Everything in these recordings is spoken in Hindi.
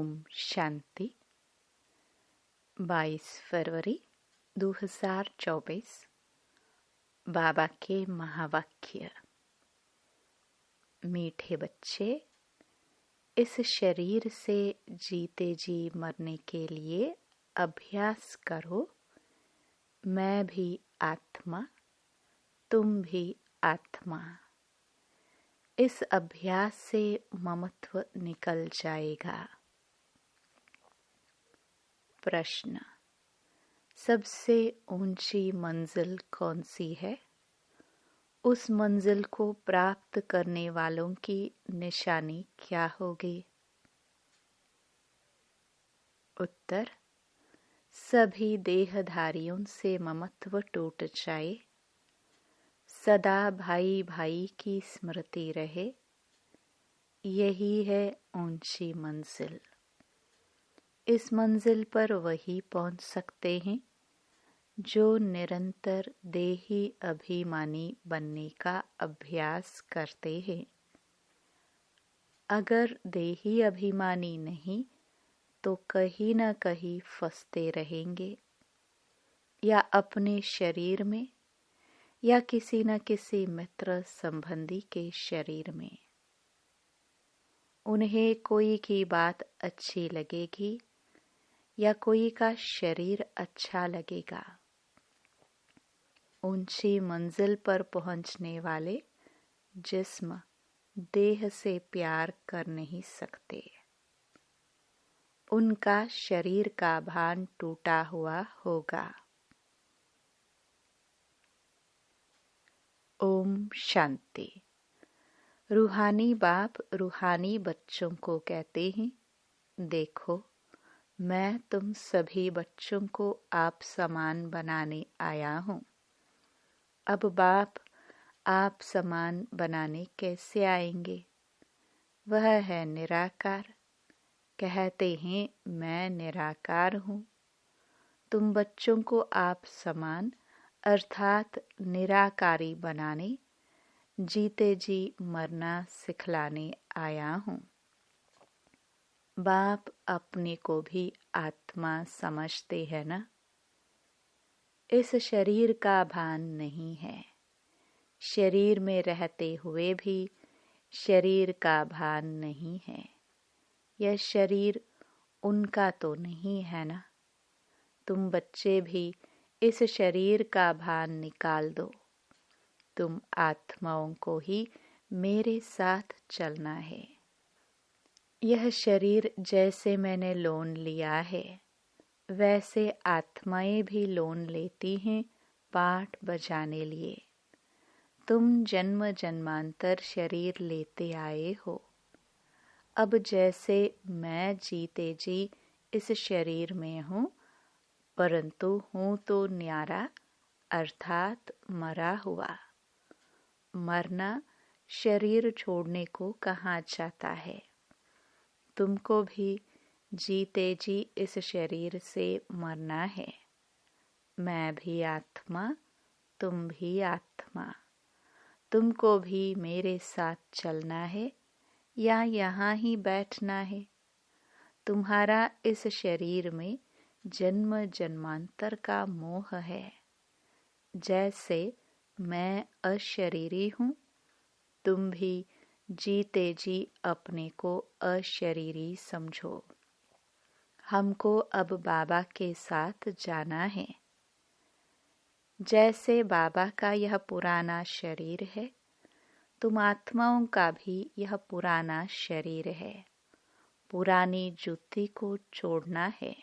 ओम शांति। 22 फरवरी 2024। बाबा के महावाक्य। मीठे बच्चे, इस शरीर से जीते जी मरने के लिए अभ्यास करो। मैं भी आत्मा, तुम भी आत्मा। इस अभ्यास से ममत्व निकल जाएगा। प्रश्न: सबसे ऊंची मंजिल कौन सी है? उस मंजिल को प्राप्त करने वालों की निशानी क्या होगी? उत्तर: सभी देहधारियों से ममत्व टूट जाए, सदा भाई भाई की स्मृति रहे। यही है ऊंची मंजिल। इस मंजिल पर वही पहुंच सकते हैं जो निरंतर देही अभिमानी बनने का अभ्यास करते हैं। अगर देही अभिमानी नहीं तो कहीं न कहीं फंसते रहेंगे, या अपने शरीर में या किसी न किसी मित्र संबंधी के शरीर में। उन्हें कोई की बात अच्छी लगेगी या कोई का शरीर अच्छा लगेगा। ऊंची मंजिल पर पहुंचने वाले जिस्म देह से प्यार कर नहीं सकते। उनका शरीर का भान टूटा हुआ होगा। ओम शांति। रूहानी बाप रूहानी बच्चों को कहते हैं, देखो, मैं तुम सभी बच्चों को आप समान बनाने आया हूँ। अब बाप आप समान बनाने कैसे आएंगे? वह है निराकार। कहते हैं मैं निराकार हूँ। तुम बच्चों को आप समान अर्थात निराकारी बनाने, जीते जी मरना सिखलाने आया हूँ। बाप अपने को भी आत्मा समझते हैं ना? इस शरीर का भान नहीं है। शरीर में रहते हुए भी शरीर का भान नहीं है। यह शरीर उनका तो नहीं है ना? तुम बच्चे भी इस शरीर का भान निकाल दो। तुम आत्माओं को ही मेरे साथ चलना है। यह शरीर जैसे मैंने लोन लिया है, वैसे आत्माएं भी लोन लेती हैं पाठ बजाने लिए। तुम जन्म जन्मांतर शरीर लेते आए हो। अब जैसे मैं जीते जी इस शरीर में हूँ, परंतु हूँ तो न्यारा अर्थात मरा हुआ। मरना शरीर छोड़ने को कहा जाता है। तुमको भी जीते जी इस शरीर से मरना है। मैं भी आत्मा, तुम भी आत्मा। तुमको भी मेरे साथ चलना है या यहाँ ही बैठना है? तुम्हारा इस शरीर में जन्म जन्मांतर का मोह है। जैसे मैं अशरीरी हूँ, तुम भी जीते जी अपने को अशरीरी समझो। हमको अब बाबा के साथ जाना है। जैसे बाबा का यह पुराना शरीर है, तुम आत्माओं का भी यह पुराना शरीर है। पुरानी जूती को छोड़ना है।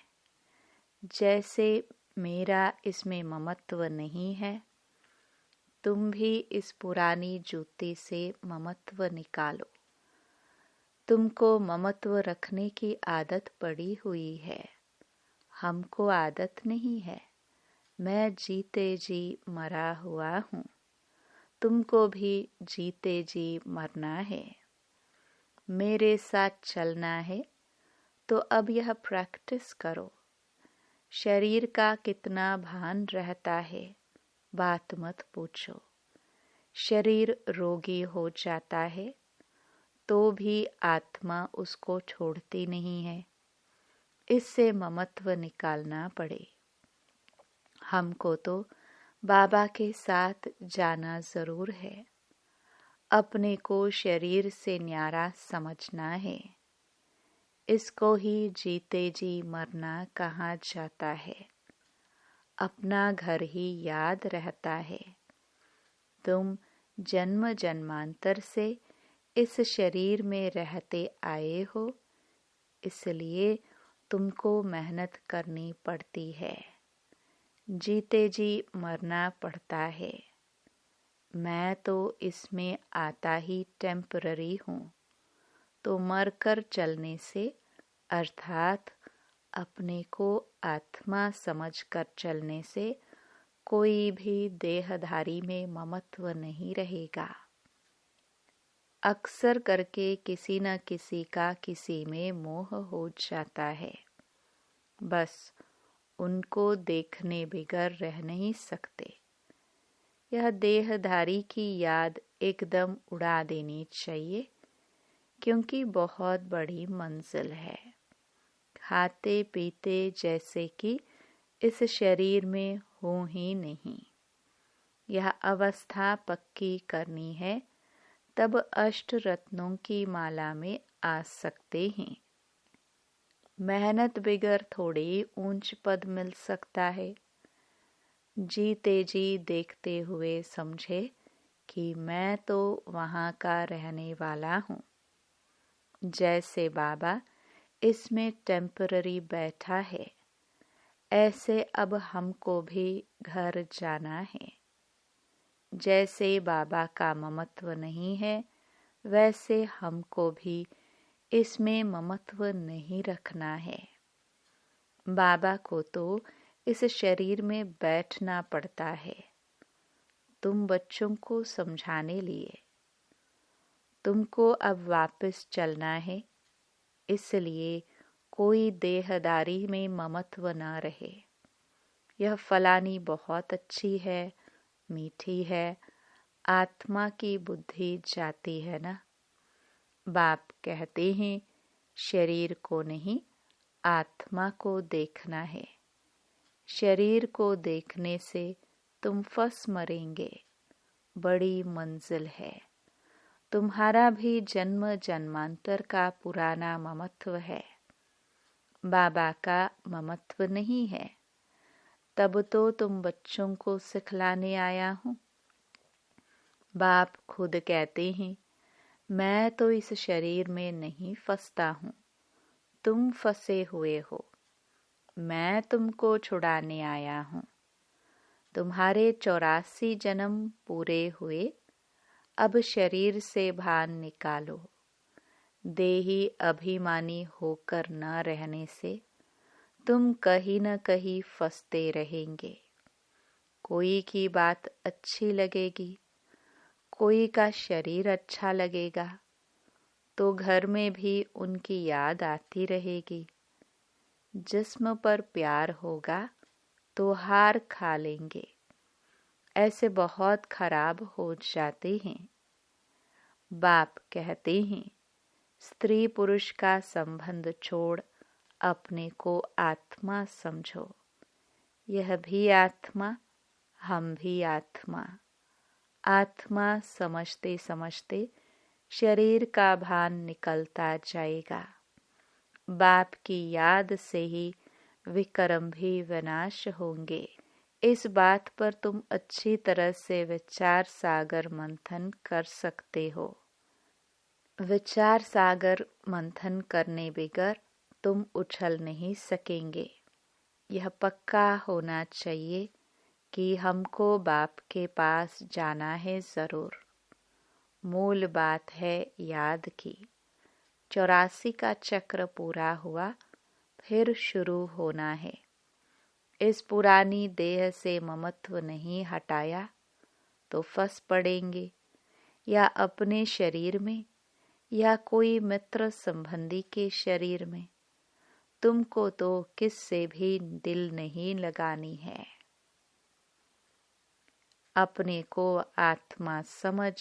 जैसे मेरा इसमें ममत्व नहीं है, तुम भी इस पुरानी जूती से ममत्व निकालो। तुमको ममत्व रखने की आदत पड़ी हुई है। हमको आदत नहीं है। मैं जीते जी मरा हुआ हूँ। तुमको भी जीते जी मरना है। मेरे साथ चलना है, तो अब यह प्रैक्टिस करो। शरीर का कितना भान रहता है, बात मत पूछो। शरीर रोगी हो जाता है तो भी आत्मा उसको छोड़ती नहीं है। इससे ममत्व निकालना पड़े। हमको तो बाबा के साथ जाना जरूर है। अपने को शरीर से न्यारा समझना है। इसको ही जीते जी मरना कहा जाता है। अपना घर ही याद रहता है। तुम जन्म जन्मांतर से इस शरीर में रहते आए हो, इसलिए तुमको मेहनत करनी पड़ती है। जीते जी मरना पड़ता है। मैं तो इसमें आता ही टेम्पररी हूँ, तो मरकर चलने से अर्थात अपने को आत्मा समझकर चलने से कोई भी देहधारी में ममत्व नहीं रहेगा। अक्सर करके किसी न किसी का किसी में मोह हो जाता है। बस उनको देखने बगैर रह नहीं सकते। यह देहधारी की याद एकदम उड़ा देनी चाहिए, क्योंकि बहुत बड़ी मंजिल है। खाते पीते जैसे कि इस शरीर में हो ही नहीं। यह अवस्था पक्की करनी है, तब अष्ट रत्नों की माला में आ सकते हैं। मेहनत बगैर थोड़ी ऊंच पद मिल सकता है। जीते जी देखते हुए समझे कि मैं तो वहाँ का रहने वाला हूँ। जैसे बाबा इसमें टेम्पररी बैठा है, ऐसे अब हमको भी घर जाना है। जैसे बाबा का ममत्व नहीं है, वैसे हमको भी इसमें ममत्व नहीं रखना है। बाबा को तो इस शरीर में बैठना पड़ता है। तुम बच्चों को समझाने लिए। तुमको अब वापस चलना है, इसलिए कोई देहदारी में ममत्व न रहे। यह फलानी बहुत अच्छी है, मीठी है, आत्मा की बुद्धि जाती है ना। बाप कहते हैं शरीर को नहीं, आत्मा को देखना है। शरीर को देखने से तुम फंस मरेंगे। बड़ी मंजिल है। तुम्हारा भी जन्म जन्मांतर का पुराना ममत्व है। बाबा का ममत्व नहीं है। तब तो तुम बच्चों को सिखलाने आया हूँ। बाप खुद कहते हैं, मैं तो इस शरीर में नहीं फंसता हूँ, तुम फंसे हुए हो। मैं तुमको छुड़ाने आया हूँ। तुम्हारे 84 जन्म पूरे हुए, अब शरीर से भान निकालो। देही अभिमानी होकर न रहने से तुम कहीं न कहीं फंसते रहेंगे। कोई की बात अच्छी लगेगी, कोई का शरीर अच्छा लगेगा, तो घर में भी उनकी याद आती रहेगी। जिस्म पर प्यार होगा तो हार खा लेंगे। ऐसे बहुत खराब हो जाते हैं। बाप कहते हैं, स्त्री पुरुष का संबंध छोड़ अपने को आत्मा समझो। यह भी आत्मा, हम भी आत्मा। आत्मा समझते समझते शरीर का भान निकलता जाएगा। बाप की याद से ही विक्रम भी विनाश होंगे। इस बात पर तुम अच्छी तरह से विचार सागर मंथन कर सकते हो। विचार सागर मंथन करने बगैर तुम उछल नहीं सकेंगे। यह पक्का होना चाहिए कि हमको बाप के पास जाना है जरूर। मूल बात है याद की। 84 का चक्र पूरा हुआ, फिर शुरू होना है। इस पुरानी देह से ममत्व नहीं हटाया तो फंस पड़ेंगे, या अपने शरीर में या कोई मित्र संबंधी के शरीर में। तुमको तो किससे भी दिल नहीं लगानी है। अपने को आत्मा समझ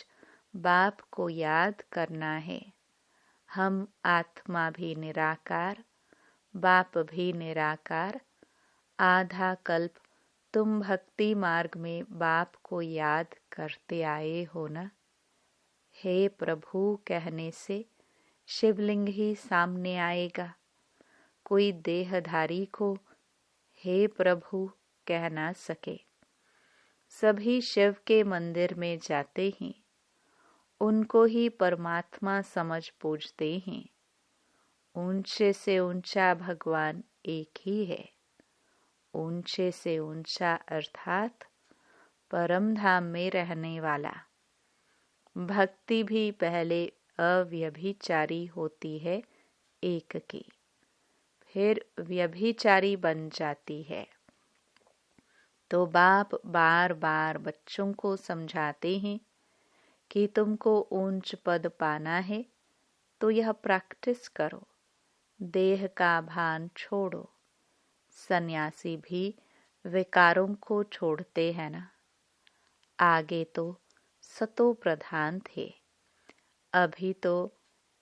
बाप को याद करना है। हम आत्मा भी निराकार, बाप भी निराकार। आधा कल्प तुम भक्ति मार्ग में बाप को याद करते आए हो ना। हे प्रभु कहने से शिवलिंग ही सामने आएगा। कोई देहधारी को हे प्रभु कह ना सके। सभी शिव के मंदिर में जाते हैं, उनको ही परमात्मा समझ पूजते हैं। ऊंचे से ऊंचा भगवान एक ही है। ऊंचे से ऊंचा अर्थात परम धाम में रहने वाला। भक्ति भी पहले अव्यभिचारी होती है एक की, फिर व्यभिचारी बन जाती है। तो बाप बार बार बच्चों को समझाते हैं कि तुमको ऊंच पद पाना है तो यह प्रैक्टिस करो। देह का भान छोड़ो। सन्यासी भी विकारों को छोड़ते हैं ना। आगे तो सतो प्रधान थे, अभी तो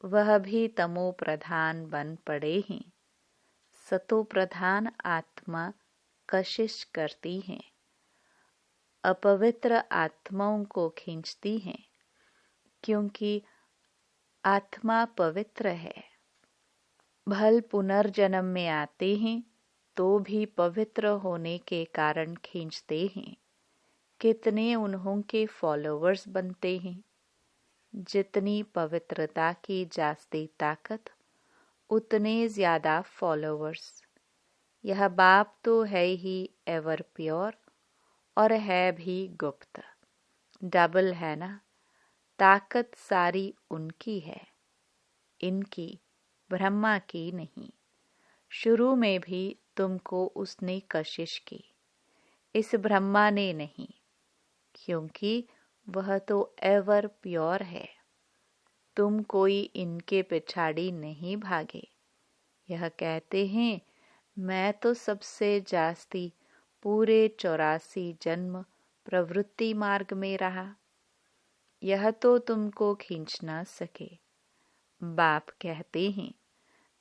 वह भी तमो प्रधान बन पड़े हैं। सतो प्रधान आत्मा कशिश करती हैं, अपवित्र आत्माओं को खींचती हैं, क्योंकि आत्मा पवित्र है। भल पुनर्जन्म में आते हैं तो भी पवित्र होने के कारण खींचते हैं। कितने उन्हों के फॉलोवर्स बनते हैं। जितनी पवित्रता की जास्ती ताकत, उतने ज्यादा फॉलोवर्स। यह बाप तो है ही एवर प्योर और है भी गुप्त। डबल है ना। ताकत सारी उनकी है, इनकी, ब्रह्मा की नहीं। शुरू में भी तुमको उसने कशिश की, इस ब्रह्मा ने नहीं, क्योंकि वह तो एवर प्योर है। तुम कोई इनके पिछाड़ी नहीं भागे। यह कहते हैं मैं तो सबसे जास्ती पूरे 84 जन्म प्रवृत्ति मार्ग में रहा, यह तो तुमको खींच ना सके। बाप कहते हैं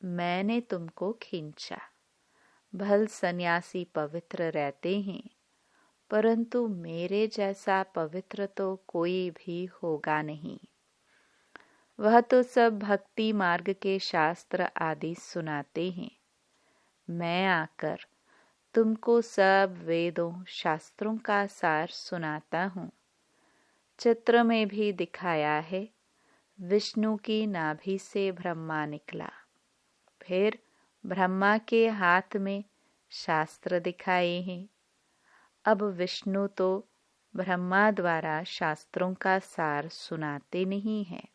मैंने तुमको खींचा। भल सन्यासी पवित्र रहते हैं, परंतु मेरे जैसा पवित्र तो कोई भी होगा नहीं। वह तो सब भक्ति मार्ग के शास्त्र आदि सुनाते हैं। मैं आकर तुमको सब वेदों शास्त्रों का सार सुनाता हूँ। चित्र में भी दिखाया है, विष्णु की नाभि से ब्रह्मा निकला, फिर ब्रह्मा के हाथ में शास्त्र दिखाए हैं। अब विष्णु तो ब्रह्मा द्वारा शास्त्रों का सार सुनाते नहीं हैं।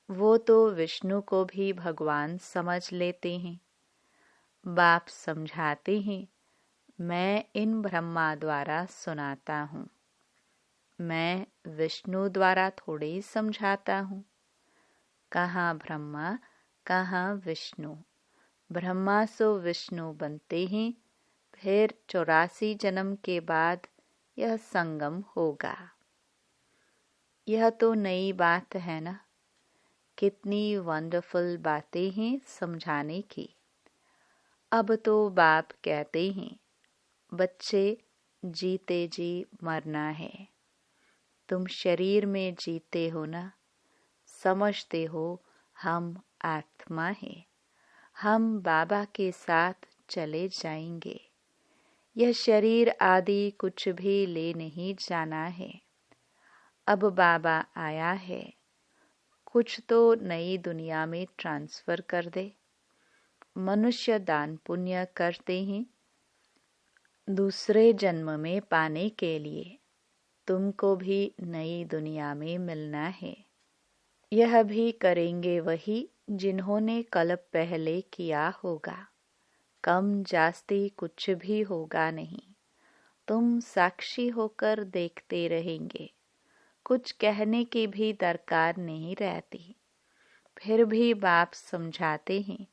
वो तो विष्णु को भी भगवान समझ लेते हैं। बाप समझाते हैं मैं इन ब्रह्मा द्वारा सुनाता हूँ, मैं विष्णु द्वारा थोड़े समझाता हूँ। कहाँ ब्रह्मा कहाँ विष्णु। ब्रह्मा सो विष्णु बनते हैं, फिर 84 जन्म के बाद यह संगम होगा। यह तो नई बात है ना। कितनी वंडरफुल बातें हैं समझाने की। अब तो बाप कहते हैं बच्चे जीते जी मरना है। तुम शरीर में जीते हो ना, समझते हो हम आत्मा हैं, हम बाबा के साथ चले जाएंगे। यह शरीर आदि कुछ भी ले नहीं जाना है। अब बाबा आया है, कुछ तो नई दुनिया में ट्रांसफर कर दे। मनुष्य दान पुण्य करते हैं दूसरे जन्म में पाने के लिए। तुमको भी नई दुनिया में मिलना है। यह भी करेंगे वही जिन्होंने कल्प पहले किया होगा। कम जास्ती कुछ भी होगा नहीं। तुम साक्षी होकर देखते रहेंगे, कुछ कहने की भी दरकार नहीं रहती। फिर भी बाप समझाते हैं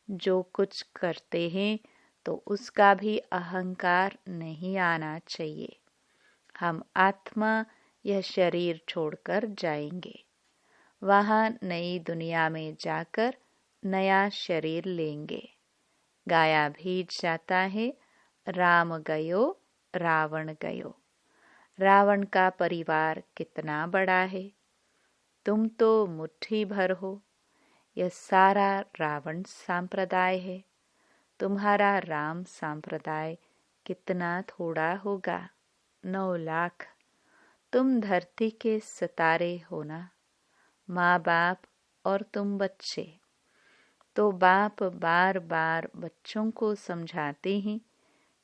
जो कुछ करते हैं तो उसका भी अहंकार नहीं आना चाहिए। हम आत्मा यह शरीर छोड़कर जाएंगे, वहाँ नई दुनिया में जाकर नया शरीर लेंगे। गाया भी जाता है, राम गयो रावण गयो। रावण का परिवार कितना बड़ा है, तुम तो मुट्ठी भर हो। यह सारा रावण सांप्रदाय है, तुम्हारा राम सांप्रदाय कितना थोड़ा होगा, 9 लाख। तुम धरती के सितारे हो ना, माँ बाप और तुम बच्चे। तो बाप बार बार बच्चों को समझाते हैं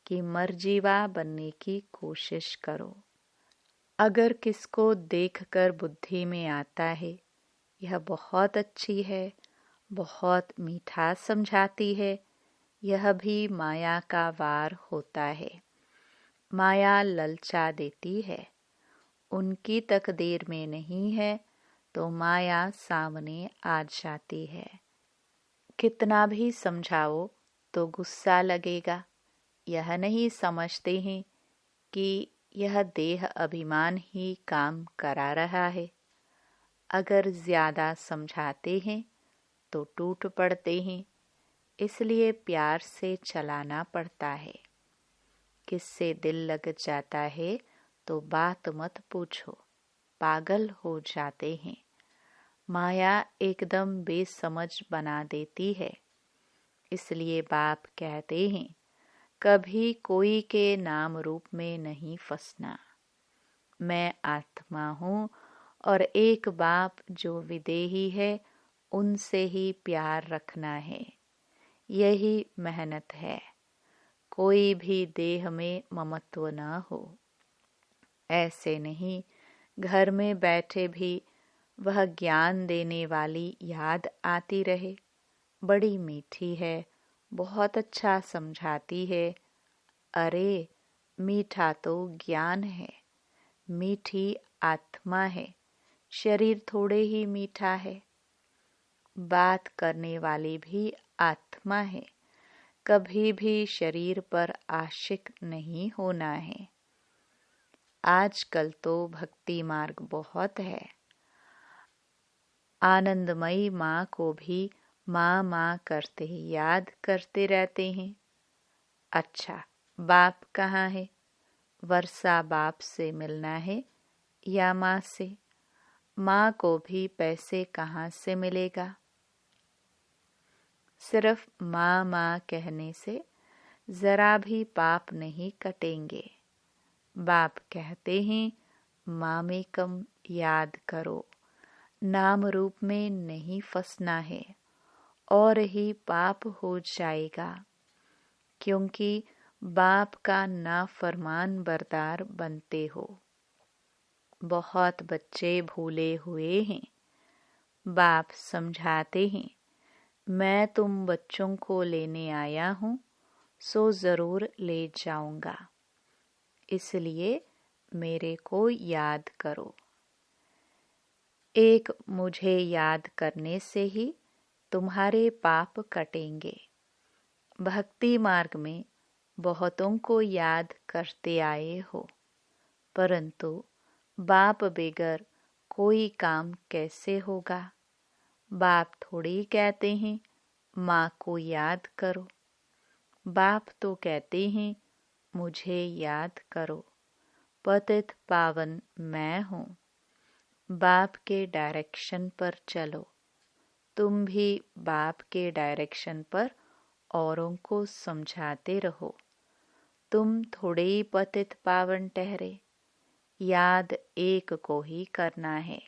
कि मर्जीवा बनने की कोशिश करो। अगर किसको देखकर बुद्धि में आता है यह बहुत अच्छी है, बहुत मीठा समझाती है, यह भी माया का वार होता है। माया ललचा देती है, उनकी तकदीर में नहीं है तो माया सामने आ जाती है। कितना भी समझाओ तो गुस्सा लगेगा। यह नहीं समझते हैं कि यह देह अभिमान ही काम करा रहा है। अगर ज्यादा समझाते हैं तो टूट पड़ते हैं, इसलिए प्यार से चलाना पड़ता है। किससे दिल लग जाता है तो बात मत पूछो, पागल हो जाते हैं। माया एकदम बेसमझ बना देती है। इसलिए बाप कहते हैं कभी कोई के नाम रूप में नहीं फंसना। मैं आत्मा हूँ और एक बाप जो विदेही है उनसे ही प्यार रखना है। यही मेहनत है। कोई भी देह में ममत्व न हो। ऐसे नहीं घर में बैठे भी वह ज्ञान देने वाली याद आती रहे, बड़ी मीठी है, बहुत अच्छा समझाती है। अरे मीठा तो ज्ञान है, मीठी आत्मा है, शरीर थोड़े ही मीठा है। बात करने वाली भी आत्मा है, कभी भी शरीर पर आशिक नहीं होना है। आजकल तो भक्ति मार्ग बहुत है। आनंदमयी माँ को भी माँ माँ करते याद करते रहते हैं। अच्छा, बाप कहाँ है? वर्षा बाप से मिलना है या माँ से? माँ को भी पैसे कहाँ से मिलेगा? सिर्फ माँ माँ कहने से जरा भी पाप नहीं कटेंगे। बाप कहते हैं मामेकम याद करो, नाम रूप में नहीं फंसना है और ही पाप हो जाएगा, क्योंकि बाप का नाफरमान बरदार बनते हो। बहुत बच्चे भूले हुए हैं। बाप समझाते हैं मैं तुम बच्चों को लेने आया हूँ, सो जरूर ले जाऊंगा, इसलिए मेरे को याद करो। एक मुझे याद करने से ही तुम्हारे पाप कटेंगे। भक्ति मार्ग में बहुतों को याद करते आए हो, परंतु बाप बेगर कोई काम कैसे होगा? बाप थोड़ी कहते हैं माँ को याद करो। बाप तो कहते हैं मुझे याद करो, पतित पावन मैं हूँ। बाप के डायरेक्शन पर चलो। तुम भी बाप के डायरेक्शन पर औरों को समझाते रहो। तुम थोड़े ही पतित पावन ठहरे, याद एक को ही करना है।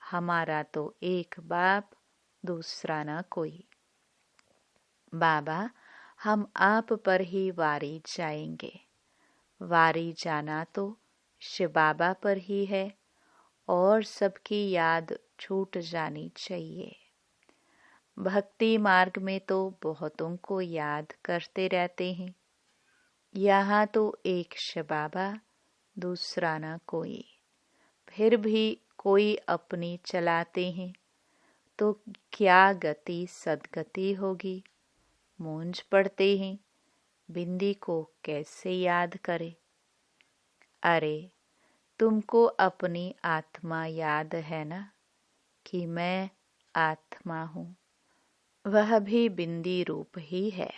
हमारा तो एक बाप, दूसरा न कोई। बाबा, हम आप पर ही वारी जाएंगे। वारी जाना तो शिव बाबा पर ही है और सबकी याद छूट जानी चाहिए। भक्ति मार्ग में तो बहुतों को याद करते रहते हैं। यहाँ तो एक शिव बाबा, दूसरा न कोई। फिर भी कोई अपनी चलाते हैं तो क्या गति सदगति होगी? मूंझ पड़ते हैं, बिंदी को कैसे याद करे? अरे तुमको अपनी आत्मा याद है ना कि मैं आत्मा हूँ। वह भी बिंदी रूप ही है।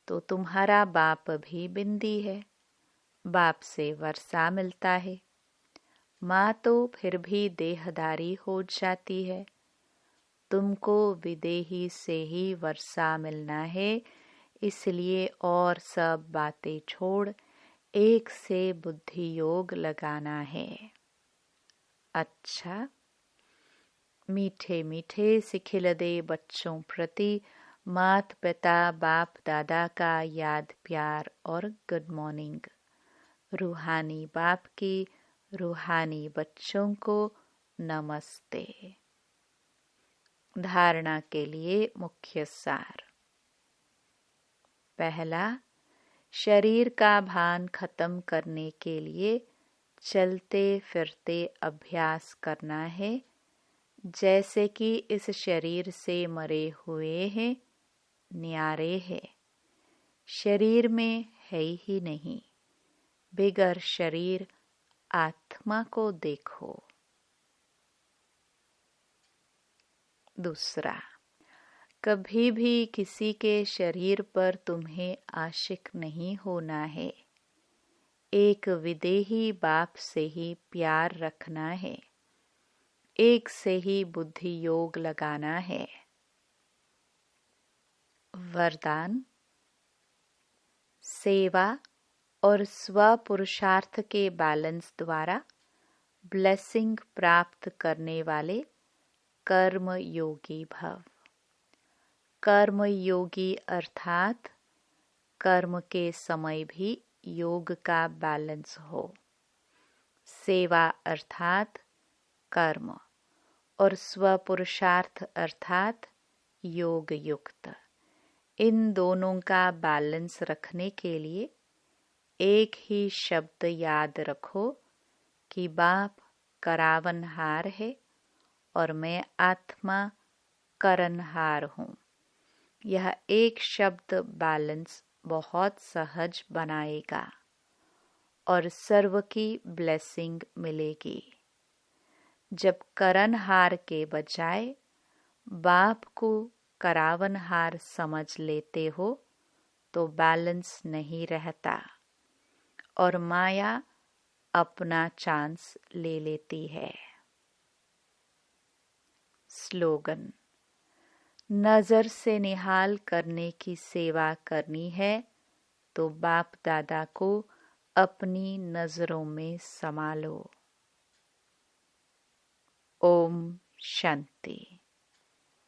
तो तुम्हारा बाप भी बिंदी है, बाप से वर्षा मिलता है। माँ तो फिर भी देहधारी हो जाती है, तुमको विदेही से ही वर्षा मिलना है, इसलिए और सब बातें छोड़ एक से बुद्धि योग लगाना है। अच्छा, मीठे मीठे सिखिलदे बच्चों प्रति मात पिता बाप दादा का याद प्यार और गुड मॉर्निंग। रूहानी बाप की रूहानी बच्चों को नमस्ते। धारणा के लिए मुख्य सार। पहला, शरीर का भान खत्म करने के लिए चलते फिरते अभ्यास करना है, जैसे कि इस शरीर से मरे हुए हैं, न्यारे है, शरीर में है ही नहीं। बिगर शरीर आत्मा को देखो। दूसरा, कभी भी किसी के शरीर पर तुम्हें आशिक नहीं होना है। एक विदेही बाप से ही प्यार रखना है, एक से ही बुद्धि योग लगाना है। वरदान, सेवा और स्व पुरुषार्थ के बैलेंस द्वारा ब्लेसिंग प्राप्त करने वाले कर्म योगी भव। कर्म योगी अर्थात कर्म के समय भी योग का बैलेंस हो। सेवा अर्थात कर्म और स्वपुरुषार्थ अर्थात योग युक्त। इन दोनों का बैलेंस रखने के लिए एक ही शब्द याद रखो कि बाप करावनहार है और मैं आत्मा करनहार हूँ। यह एक शब्द बैलेंस बहुत सहज बनाएगा और सर्व की ब्लेसिंग मिलेगी। जब करनहार के बजाय बाप को करावनहार समझ लेते हो तो बैलेंस नहीं रहता और माया अपना चांस ले लेती है। स्लोगन, नजर से निहाल करने की सेवा करनी है तो बाप दादा को अपनी नजरों में समा लो। ओम शांति।